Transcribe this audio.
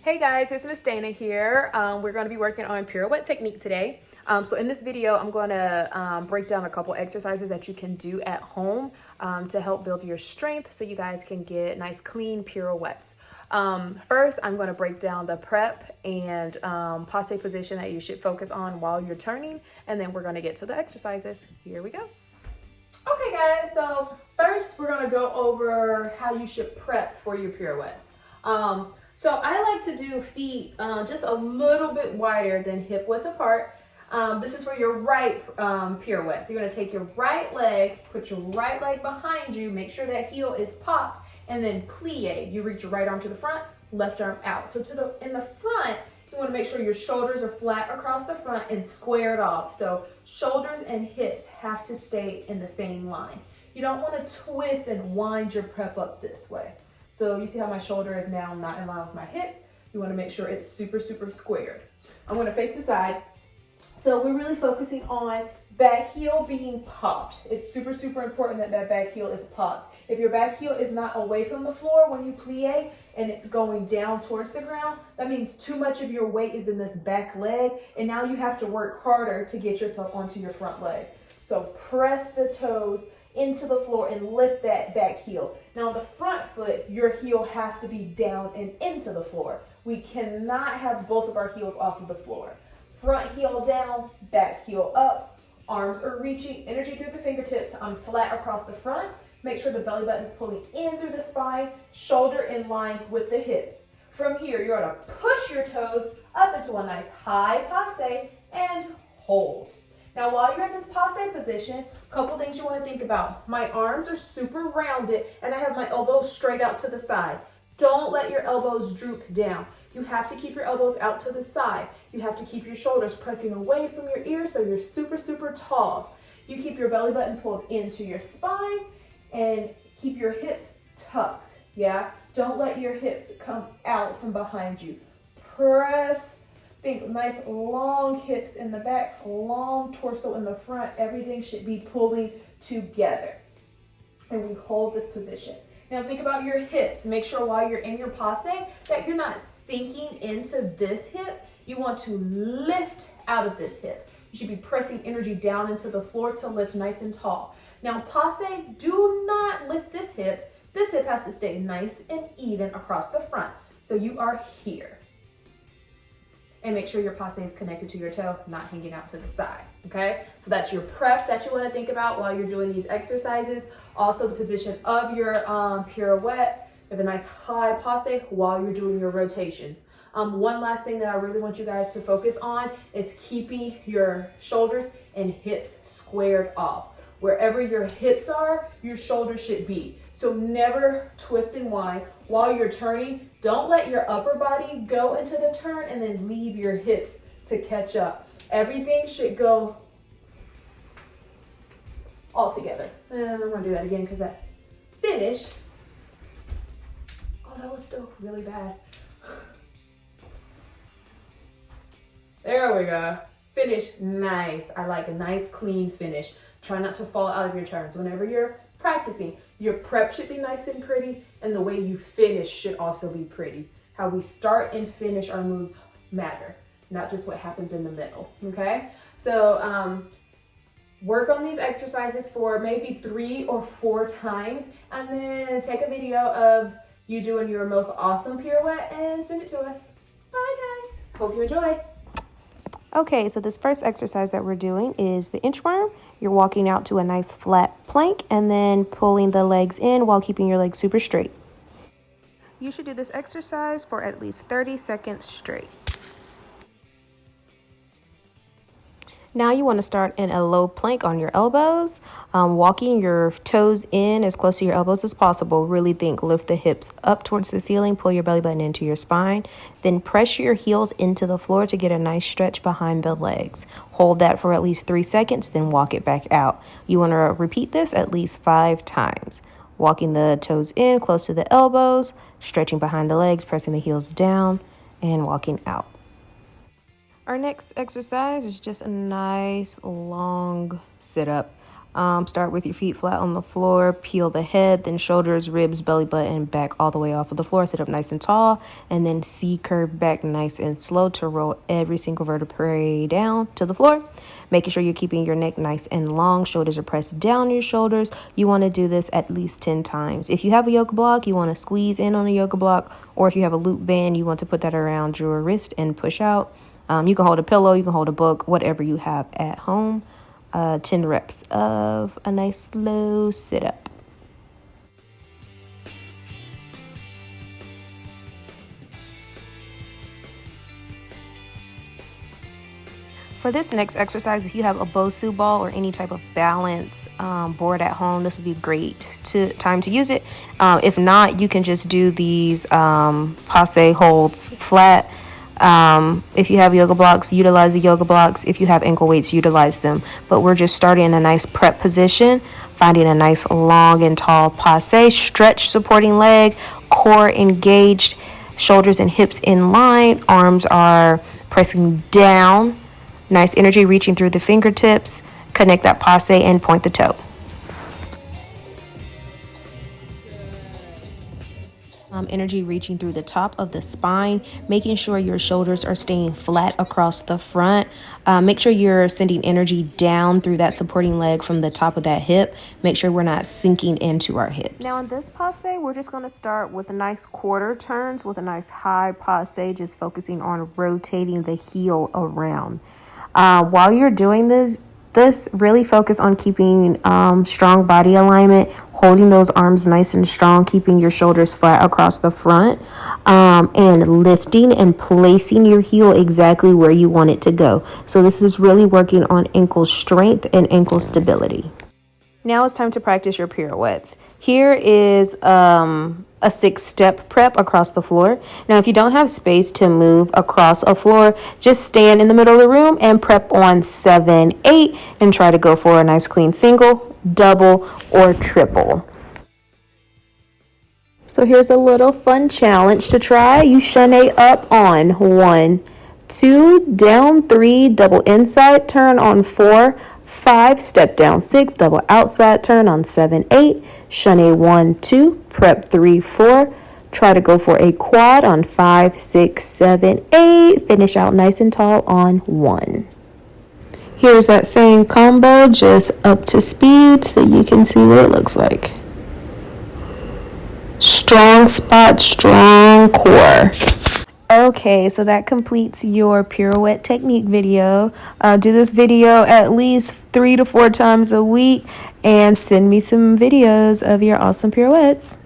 Hey guys, it's Miss Dana here. We're going to be working on pirouette technique today. So in this video, I'm going to break down a couple exercises that you can do at home to help build your strength so you guys can get nice clean pirouettes. First, I'm going to break down the prep and passe position that you should focus on while you're turning, and then we're going to get to the exercises. Here we go. Okay guys, so first we're going to go over how you should prep for your pirouettes. So I like to do feet just a little bit wider than hip width apart. This is for your right pirouette. So you're gonna take your right leg, put your right leg behind you, make sure that heel is popped, and then plie. You reach your right arm to the front, left arm out. So in the front, you wanna make sure your shoulders are flat across the front and squared off. So shoulders and hips have to stay in the same line. You don't wanna twist and wind your prep up this way. So you see how my shoulder is now not in line with my hip. You wanna make sure it's super, super squared. I'm gonna face the side. So we're really focusing on back heel being popped. It's super, super important that that back heel is popped. If your back heel is not away from the floor when you plie and it's going down towards the ground, that means too much of your weight is in this back leg, and now you have to work harder to get yourself onto your front leg. So press the toes into the floor and lift that back heel. Now on the front foot, your heel has to be down and into the floor. We cannot have both of our heels off of the floor. Front heel down, back heel up, arms are reaching, energy through the fingertips. I'm flat across the front. Make sure the belly button is pulling in through the spine, shoulder in line with the hip. From here, you're gonna push your toes up into a nice high passe and hold. Now, while you're in this passe position, a couple things you want to think about. My arms are super rounded and I have my elbows straight out to the side. Don't let your elbows droop down. You have to keep your elbows out to the side. You have to keep your shoulders pressing away from your ears so you're super, super tall. You keep your belly button pulled into your spine and keep your hips tucked, yeah? Don't let your hips come out from behind you. Press. Think nice long hips in the back, long torso in the front. Everything should be pulling together. And we hold this position. Now think about your hips. Make sure while you're in your passe that you're not sinking into this hip. You want to lift out of this hip. You should be pressing energy down into the floor to lift nice and tall. Now passe, do not lift this hip. This hip has to stay nice and even across the front. So you are here. And make sure your passe is connected to your toe, not hanging out to the side, okay? So that's your prep that you wanna think about while you're doing these exercises. Also the position of your pirouette. You have a nice high passe while you're doing your rotations. One last thing that I really want you guys to focus on is keeping your shoulders and hips squared off. Wherever your hips are, your shoulders should be. So never twist and wind while you're turning. Don't let your upper body go into the turn and then leave your hips to catch up. Everything should go all together. And I'm gonna do that again because that finish, oh, that was still really bad. There we go. Finish nice. I like a nice clean finish. Try not to fall out of your turns. Whenever you're practicing, your prep should be nice and pretty, and the way you finish should also be pretty. How we start and finish our moves matter, not just what happens in the middle, okay? So work on these exercises for maybe 3 or 4 times, and then take a video of you doing your most awesome pirouette and send it to us. Bye guys, hope you enjoy. Okay, so this first exercise that we're doing is the inchworm. You're walking out to a nice flat plank and then pulling the legs in while keeping your legs super straight. You should do this exercise for at least 30 seconds straight. Now you want to start in a low plank on your elbows, walking your toes in as close to your elbows as possible. Really think, lift the hips up towards the ceiling, pull your belly button into your spine, then press your heels into the floor to get a nice stretch behind the legs. Hold that for at least 3 seconds, then walk it back out. You want to repeat this at least 5 times. Walking the toes in close to the elbows, stretching behind the legs, pressing the heels down, and walking out. Our next exercise is just a nice long sit-up. Start with your feet flat on the floor, peel the head, then shoulders, ribs, belly button, back all the way off of the floor. Sit up nice and tall, and then C-curve back nice and slow to roll every single vertebrae down to the floor. Making sure you're keeping your neck nice and long. Shoulders are pressed down your shoulders. You want to do this at least 10 times. If you have a yoga block, you want to squeeze in on a yoga block, or if you have a loop band, you want to put that around your wrist and push out. You can hold a pillow, you can hold a book, whatever you have at home. 10 reps of a nice slow sit-up. For this next exercise, if you have a Bosu ball or any type of balance board at home, this would be great time to use it. If not, you can just do these passe holds flat. If you have yoga blocks, utilize the yoga blocks. If you have ankle weights, utilize them. But we're just starting in a nice prep position, finding a nice long and tall passe, stretch supporting leg, core engaged, shoulders and hips in line, arms are pressing down, nice energy reaching through the fingertips, connect that passe and point the toe. Energy reaching through the top of the spine, making sure your shoulders are staying flat across the front. Make sure you're sending energy down through that supporting leg from the top of that hip. Make sure we're not sinking into our hips. Now in this passe, we're just going to start with a nice quarter turns with a nice high passe, just focusing on rotating the heel around. While you're doing this really focus on keeping strong body alignment, holding those arms nice and strong, keeping your shoulders flat across the front, and lifting and placing your heel exactly where you want it to go. So this is really working on ankle strength and ankle stability. Now it's time to practice your pirouettes. Here is a 6-step prep across the floor. Now, if you don't have space to move across a floor, just stand in the middle of the room and prep on 7, 8, and try to go for a nice clean single, double, or triple. So here's a little fun challenge to try. You shunay up on 1, 2, down 3, double inside turn on 4, 5, step down 6, double outside turn on 7, 8, shunay 1, 2, prep 3, 4, try to go for a quad on 5, 6, 7, 8, finish out nice and tall on 1. Here's that same combo, just up to speed so you can see what it looks like. Strong spot, strong core. Okay, so that completes your pirouette technique video. Do this video at least 3 to 4 times a week and send me some videos of your awesome pirouettes.